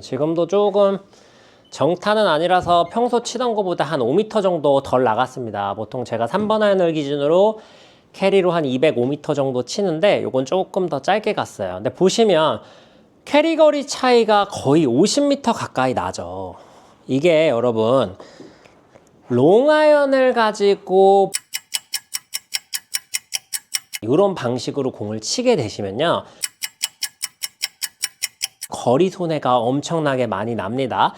지금도 조금 정타는 아니라서 평소 치던 것보다 한 5m 정도 덜 나갔습니다. 보통 제가 3번 아이언을 기준으로 캐리로 한 205m 정도 치는데 요건 조금 더 짧게 갔어요. 근데 보시면 캐리 거리 차이가 거의 50m 가까이 나죠. 이게 여러분 롱아이언을 가지고 이런 방식으로 공을 치게 되시면요, 거리 손해가 엄청나게 많이 납니다.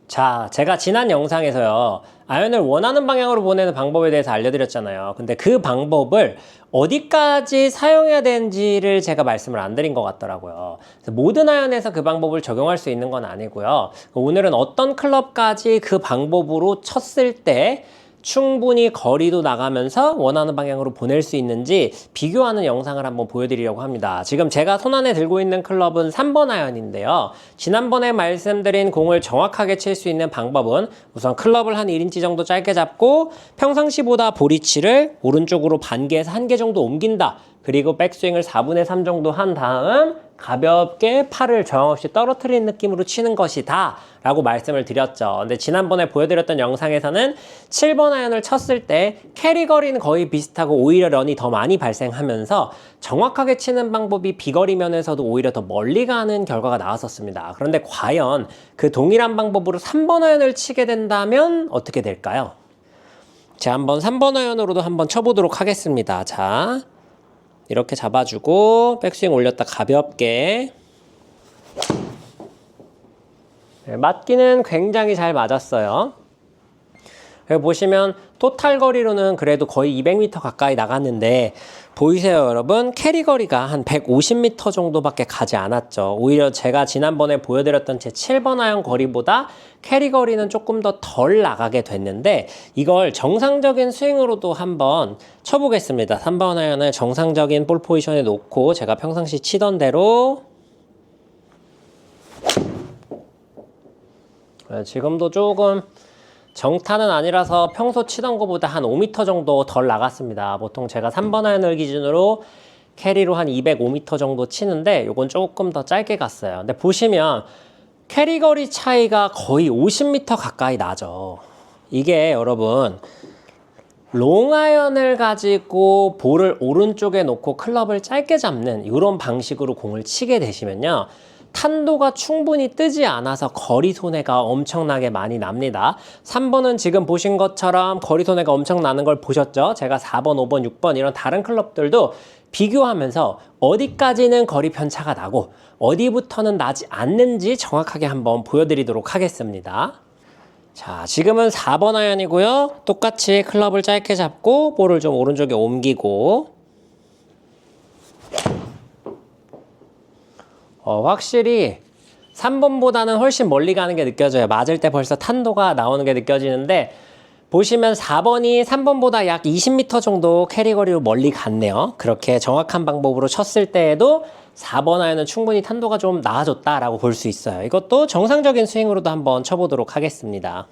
자, 제가 지난 영상에서요, 아이언을 원하는 방향으로 보내는 방법에 대해서 알려드렸잖아요. 근데 그 방법을 어디까지 사용해야 되는지를 제가 말씀을 안 드린 것 같더라고요. 그래서 모든 아이언에서 그 방법을 적용할 수 있는 건 아니고요. 오늘은 어떤 클럽까지 그 방법으로 쳤을 때 충분히 거리도 나가면서 원하는 방향으로 보낼 수 있는지 비교하는 영상을 한번 보여드리려고 합니다. 지금 제가 손안에 들고 있는 클럽은 3번 아이언인데요. 지난번에 말씀드린 공을 정확하게 칠 수 있는 방법은 우선 클럽을 한 1인치 정도 짧게 잡고 평상시보다 볼위치를 오른쪽으로 반 개에서 1개 정도 옮긴다. 그리고 백스윙을 4분의 3 정도 한 다음 가볍게 팔을 저항 없이 떨어뜨리는 느낌으로 치는 것이다 라고 말씀을 드렸죠. 근데 지난번에 보여드렸던 영상에서는 7번 아이언을 쳤을 때 캐리 거리는 거의 비슷하고 오히려 런이 더 많이 발생하면서 정확하게 치는 방법이 비거리 면에서도 오히려 더 멀리 가는 결과가 나왔었습니다. 그런데 과연 그 동일한 방법으로 3번 아이언을 치게 된다면 어떻게 될까요? 자, 한번 3번 아이언으로도 한번 쳐보도록 하겠습니다. 자, 이렇게 잡아주고 백스윙 올렸다 가볍게. 네, 맞기는 굉장히 잘 맞았어요. 여기 보시면 토탈 거리로는 그래도 거의 200m 가까이 나갔는데 보이세요 여러분? 캐리 거리가 한 150m 정도밖에 가지 않았죠. 오히려 제가 지난번에 보여드렸던 제 7번 아이언 거리보다 캐리 거리는 조금 더 덜 나가게 됐는데 이걸 정상적인 스윙으로도 한번 쳐보겠습니다. 3번 아이언을 정상적인 볼 포지션에 놓고 제가 평상시 치던 대로 지금도 조금 정타는 아니라서 평소 치던 것보다 한 5m 정도 덜 나갔습니다. 보통 제가 3번 아이언을 기준으로 캐리로 한 205m 정도 치는데 요건 조금 더 짧게 갔어요. 근데 보시면 캐리 거리 차이가 거의 50m 가까이 나죠. 이게 여러분 롱아이언을 가지고 볼을 오른쪽에 놓고 클럽을 짧게 잡는 이런 방식으로 공을 치게 되시면요, 탄도가 충분히 뜨지 않아서 거리 손해가 엄청나게 많이 납니다. 3번은 지금 보신 것처럼 거리 손해가 엄청 나는 걸 보셨죠? 제가 4번, 5번, 6번 이런 다른 클럽들도 비교하면서 어디까지는 거리 편차가 나고 어디부터는 나지 않는지 정확하게 한번 보여드리도록 하겠습니다. 자, 지금은 4번 아이언이고요. 똑같이 클럽을 짧게 잡고 볼을 좀 오른쪽에 옮기고 확실히 3번보다는 훨씬 멀리 가는 게 느껴져요. 맞을 때 벌써 탄도가 나오는 게 느껴지는데 보시면 4번이 3번보다 약 20m 정도 캐리 거리로 멀리 갔네요. 그렇게 정확한 방법으로 쳤을 때에도 4번 아이언은 충분히 탄도가 좀 나아졌다라고 볼 수 있어요. 이것도 정상적인 스윙으로도 한번 쳐보도록 하겠습니다.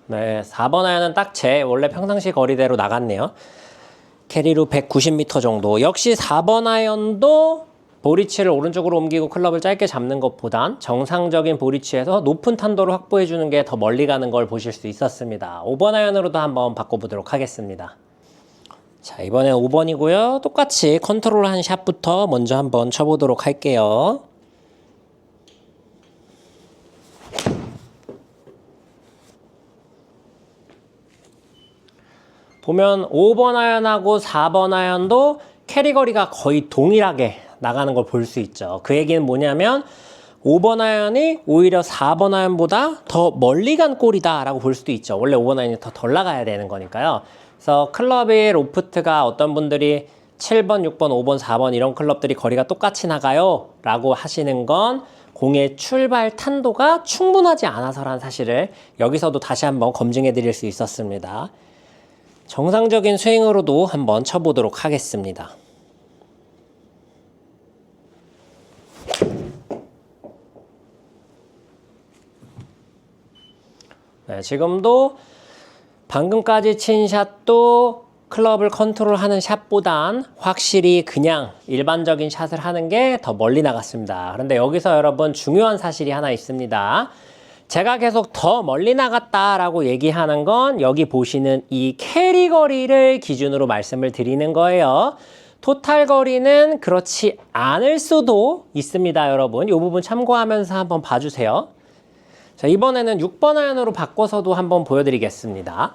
네, 4번 아이언은 딱 제 원래 평상시 거리대로 나갔네요. 캐리로 190m 정도. 역시 4번 아이언도 볼위치를 오른쪽으로 옮기고 클럽을 짧게 잡는 것보단 정상적인 볼위치에서 높은 탄도를 확보해주는 게 더 멀리 가는 걸 보실 수 있었습니다. 5번 아이언으로도 한번 바꿔보도록 하겠습니다. 자, 이번엔 5번이고요. 똑같이 컨트롤한 샷부터 먼저 한번 쳐보도록 할게요. 보면 5번 아이언하고 4번 아이언도 캐리 거리가 거의 동일하게 나가는 걸 볼 수 있죠. 그 얘기는 뭐냐면 5번 아이언이 오히려 4번 아이언보다 더 멀리 간 골이다 라고 볼 수도 있죠. 원래 5번 아이언이 더 덜 나가야 되는 거니까요. 그래서 클럽의 로프트가 어떤 분들이 7번, 6번, 5번, 4번 이런 클럽들이 거리가 똑같이 나가요 라고 하시는 건 공의 출발 탄도가 충분하지 않아서라는 사실을 여기서도 다시 한번 검증해 드릴 수 있었습니다. 정상적인 스윙으로도 한번 쳐보도록 하겠습니다. 네, 지금도 방금까지 친 샷도 클럽을 컨트롤하는 샷보단 확실히 그냥 일반적인 샷을 하는 게 더 멀리 나갔습니다. 그런데 여기서 여러분 중요한 사실이 하나 있습니다. 제가 계속 더 멀리 나갔다라고 얘기하는 건 여기 보시는 이 캐리 거리를 기준으로 말씀을 드리는 거예요. 토탈 거리는 그렇지 않을 수도 있습니다, 여러분. 이 부분 참고하면서 한번 봐주세요. 자, 이번에는 6번 아이언으로 바꿔서도 한번 보여드리겠습니다.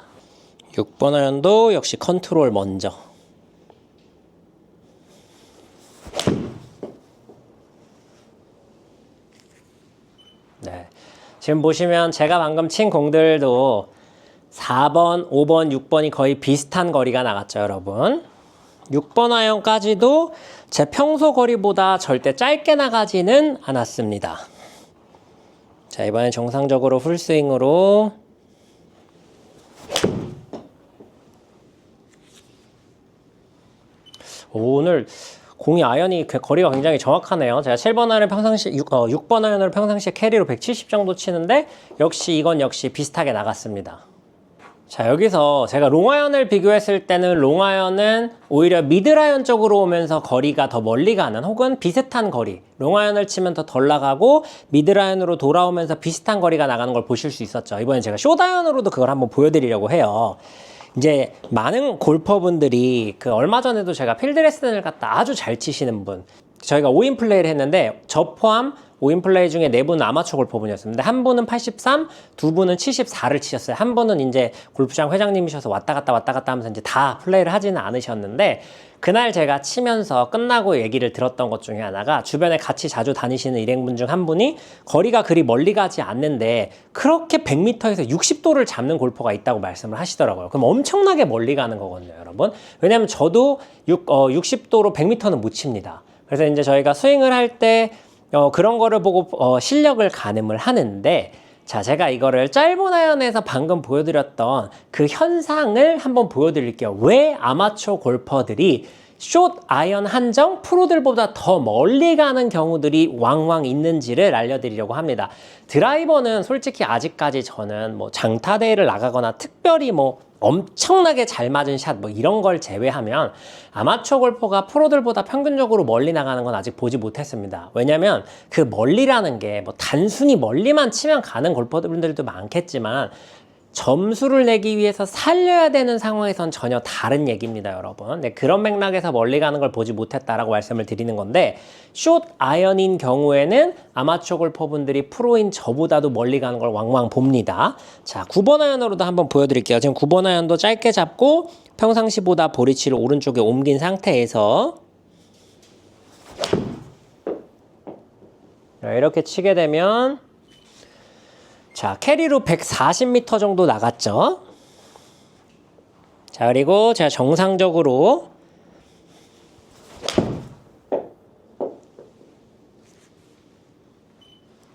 6번 아이언도 역시 컨트롤 먼저. 네. 지금 보시면 제가 방금 친 공들도 4번, 5번, 6번이 거의 비슷한 거리가 나갔죠, 여러분. 6번 아이언까지도 제 평소 거리보다 절대 짧게 나가지는 않았습니다. 자, 이번엔 정상적으로 풀스윙으로. 오늘 공이 아이언이 거리가 굉장히 정확하네요. 제가 7번 아이언을 평상시 6번 아이언을 평상시에 캐리로 170 정도 치는데 이건 역시 비슷하게 나갔습니다. 자, 여기서 제가 롱아이언을 비교했을 때는 롱아이언은 오히려 미드라이언 쪽으로 오면서 거리가 더 멀리 가는 혹은 비슷한 거리, 롱아이언을 치면 더 덜 나가고 미드라이언으로 돌아오면서 비슷한 거리가 나가는 걸 보실 수 있었죠. 이번엔 제가 숏아이언으로도 그걸 한번 보여드리려고 해요. 이제 많은 골퍼분들이 얼마 전에도 제가 필드 레슨을 갖다 아주 잘 치시는 분, 저희가 5인 플레이를 했는데 저 포함 5인 플레이 중에 4분은 아마추어 골퍼분이었습니다. 한 분은 83, 두 분은 74를 치셨어요. 한 분은 이제 골프장 회장님이셔서 왔다 갔다 하면서 이제 다 플레이를 하지는 않으셨는데, 그날 제가 치면서 끝나고 얘기를 들었던 것 중에 하나가 주변에 같이 자주 다니시는 일행분 중 한 분이 거리가 그리 멀리 가지 않는데 그렇게 100m에서 60도를 잡는 골퍼가 있다고 말씀을 하시더라고요. 그럼 엄청나게 멀리 가는 거거든요, 여러분. 왜냐면 저도 60도로 100m는 못 칩니다. 그래서 이제 저희가 스윙을 할 때 그런 거를 보고 실력을 가늠을 하는데, 자, 제가 이거를 짧은 아이언에서 방금 보여드렸던 그 현상을 한번 보여드릴게요. 왜 아마추어 골퍼들이 숏 아이언 한정 프로들보다 더 멀리 가는 경우들이 왕왕 있는지를 알려드리려고 합니다. 드라이버는 솔직히 아직까지 저는 장타대회를 나가거나 특별히 엄청나게 잘 맞은 샷 이런 걸 제외하면 아마추어 골퍼가 프로들보다 평균적으로 멀리 나가는 건 아직 보지 못했습니다. 왜냐면 그 멀리라는 게 단순히 멀리만 치면 가는 골퍼들도 많겠지만 점수를 내기 위해서 살려야 되는 상황에선 전혀 다른 얘기입니다, 여러분. 네, 그런 맥락에서 멀리 가는 걸 보지 못했다라고 말씀을 드리는 건데, 숏 아이언인 경우에는 아마추어 골퍼분들이 프로인 저보다도 멀리 가는 걸 왕왕 봅니다. 자, 9번 아이언으로도 한번 보여드릴게요. 지금 9번 아이언도 짧게 잡고 평상시보다 보리치를 오른쪽에 옮긴 상태에서 이렇게 치게 되면, 자, 캐리로 140m 정도 나갔죠. 자, 그리고 제가 정상적으로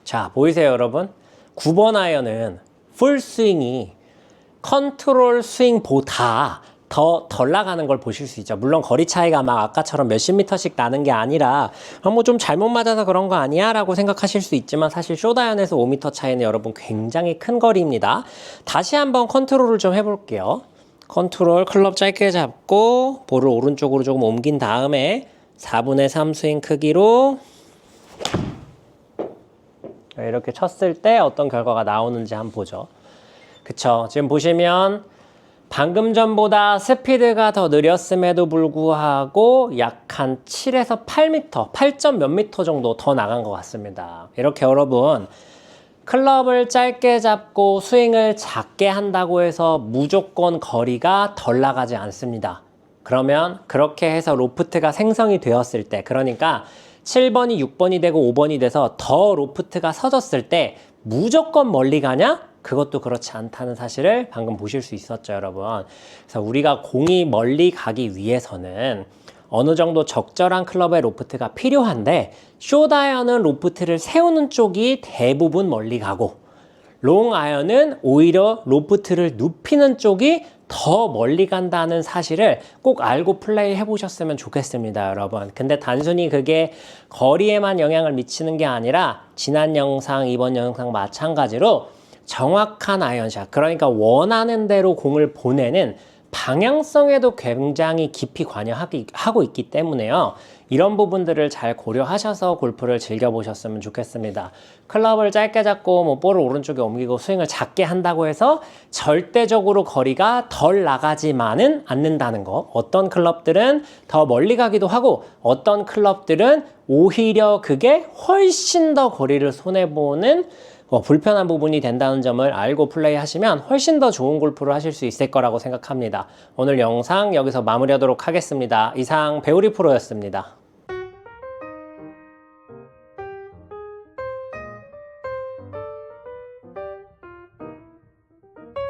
자, 보이세요, 여러분? 9번 아이언은 풀스윙이 컨트롤 스윙보다 더 덜 나가는 걸 보실 수 있죠. 물론 거리 차이가 막 아까처럼 몇십 미터씩 나는 게 아니라 좀 잘못 맞아서 그런 거 아니야? 라고 생각하실 수 있지만 사실 숏아이언에서 5m 차이는 여러분 굉장히 큰 거리입니다. 다시 한번 컨트롤을 좀 해볼게요. 컨트롤 클럽 짧게 잡고 볼을 오른쪽으로 조금 옮긴 다음에 4분의 3 스윙 크기로 이렇게 쳤을 때 어떤 결과가 나오는지 한번 보죠. 그쵸? 지금 보시면 방금 전보다 스피드가 더 느렸음에도 불구하고 약 한 7에서 8m, 8점 몇 미터 정도 더 나간 것 같습니다. 이렇게 여러분, 클럽을 짧게 잡고 스윙을 작게 한다고 해서 무조건 거리가 덜 나가지 않습니다. 그러면 그렇게 해서 로프트가 생성이 되었을 때, 그러니까 7번이 6번이 되고 5번이 돼서 더 로프트가 서졌을 때 무조건 멀리 가냐? 그것도 그렇지 않다는 사실을 방금 보실 수 있었죠, 여러분. 그래서 우리가 공이 멀리 가기 위해서는 어느 정도 적절한 클럽의 로프트가 필요한데, 숏아이언은 로프트를 세우는 쪽이 대부분 멀리 가고 롱아이언은 오히려 로프트를 눕히는 쪽이 더 멀리 간다는 사실을 꼭 알고 플레이 해보셨으면 좋겠습니다, 여러분. 근데 단순히 그게 거리에만 영향을 미치는 게 아니라 지난 영상, 이번 영상 마찬가지로 정확한 아이언샷, 그러니까 원하는 대로 공을 보내는 방향성에도 굉장히 깊이 관여하고 있기 때문에요. 이런 부분들을 잘 고려하셔서 골프를 즐겨보셨으면 좋겠습니다. 클럽을 짧게 잡고 뭐 볼을 오른쪽에 옮기고 스윙을 작게 한다고 해서 절대적으로 거리가 덜 나가지만은 않는다는 거. 어떤 클럽들은 더 멀리 가기도 하고 어떤 클럽들은 오히려 그게 훨씬 더 거리를 손해보는 불편한 부분이 된다는 점을 알고 플레이하시면 훨씬 더 좋은 골프를 하실 수 있을 거라고 생각합니다. 오늘 영상 여기서 마무리하도록 하겠습니다. 이상 배우리 프로였습니다.